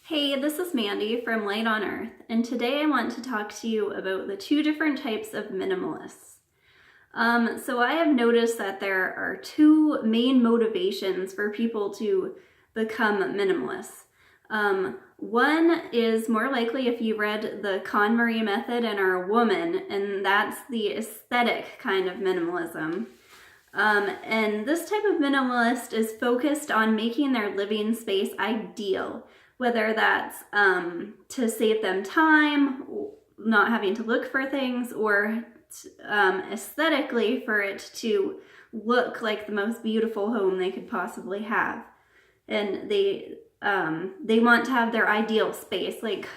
Hey, this is Mandy from Light on Earth, and today I want to talk to you about the two different types of minimalists. So I have noticed that there are two main motivations for people to become minimalists. One is more likely if you read the Konmari method and are a woman, and that's the aesthetic kind of minimalism. And this type of minimalist is focused on making their living space ideal, whether that's to save them time, not having to look for things, or aesthetically for it to look like the most beautiful home they could possibly have. And they want to have their ideal space, like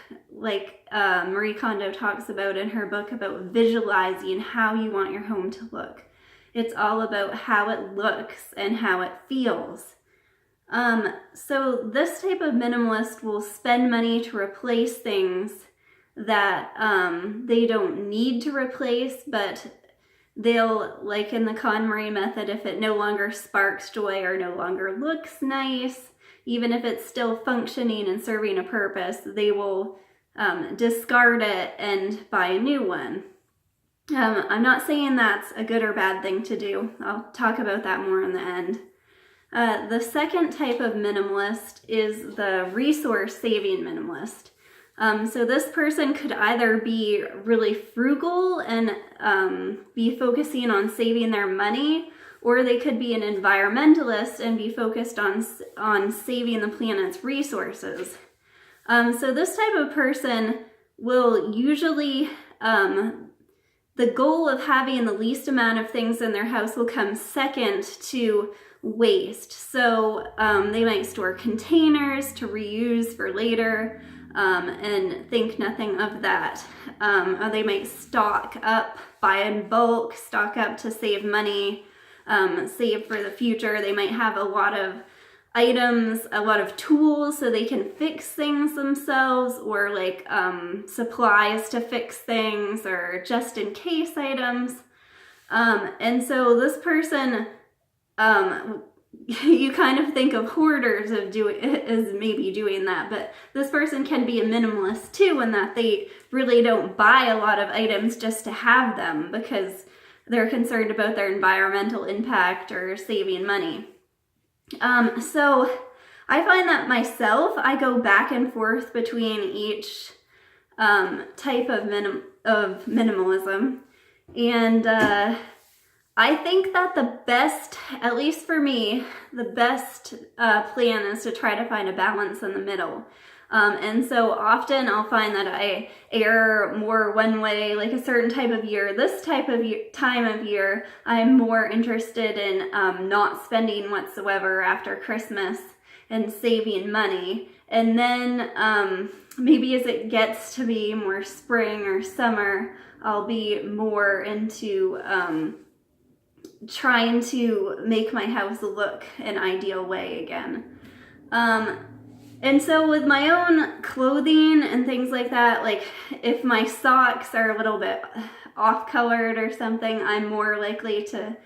Marie Kondo talks about in her book about visualizing how you want your home to look. It's all about how it looks and how it feels. So this type of minimalist will spend money to replace things that they don't need to replace, but they'll, like in the KonMari method, if it no longer sparks joy or no longer looks nice, even if it's still functioning and serving a purpose, they will discard it and buy a new one. I'm not saying that's a good or bad thing to do. I'll talk about that more in the end. The second type of minimalist is the resource-saving minimalist. So this person could either be really frugal and be focusing on saving their money, or they could be an environmentalist and be focused on saving the planet's resources. So this type of person will usually, the goal of having the least amount of things in their house will come second to waste. So they might store containers to reuse for later and think nothing of that. Or they might stock up, buy in bulk, stock up to save money, save for the future. They might have a lot of items, a lot of tools so they can fix things themselves, or like supplies to fix things, or just in case items. And so this person, you kind of think of hoarders as maybe doing that, but this person can be a minimalist too, in that they really don't buy a lot of items just to have them because they're concerned about their environmental impact or saving money. So I find that myself, I go back and forth between each type of minimalism, and I think that the best, at least for me, the best plan is to try to find a balance in the middle. And so often I'll find that I err more one way, like a certain type of year. This type of time of year, I'm more interested in not spending whatsoever after Christmas and saving money. And then maybe as it gets to be more spring or summer, I'll be more into trying to make my house look an ideal way again. And so with my own clothing and things like that, like if my socks are a little bit off-colored or something, I'm more likely to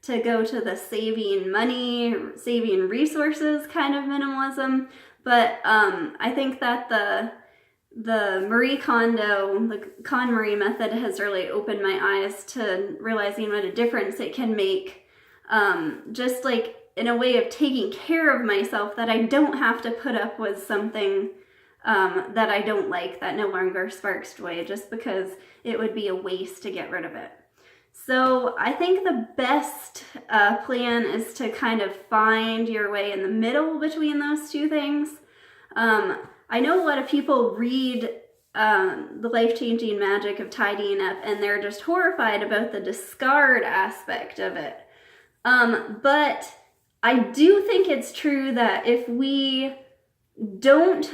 go to the saving money, saving resources kind of minimalism. But I think that the Marie Kondo, the KonMari method has really opened my eyes to realizing what a difference it can make, just like in a way of taking care of myself, that I don't have to put up with something that I don't like, that no longer sparks joy, just because it would be a waste to get rid of it. So I think the best plan is to kind of find your way in the middle between those two things. I know a lot of people read The Life-Changing Magic of Tidying Up, and they're just horrified about the discard aspect of it. But I do think it's true that if we don't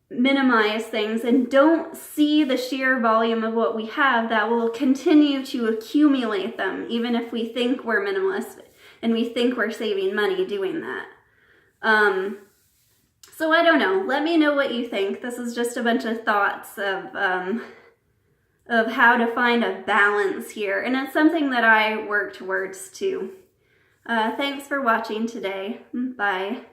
minimize things and don't see the sheer volume of what we have, that will continue to accumulate them, even if we think we're minimalist and we think we're saving money doing that. So I don't know. Let me know what you think. This is just a bunch of thoughts of how to find a balance here, and it's something that I work towards too. Thanks for watching today. Bye.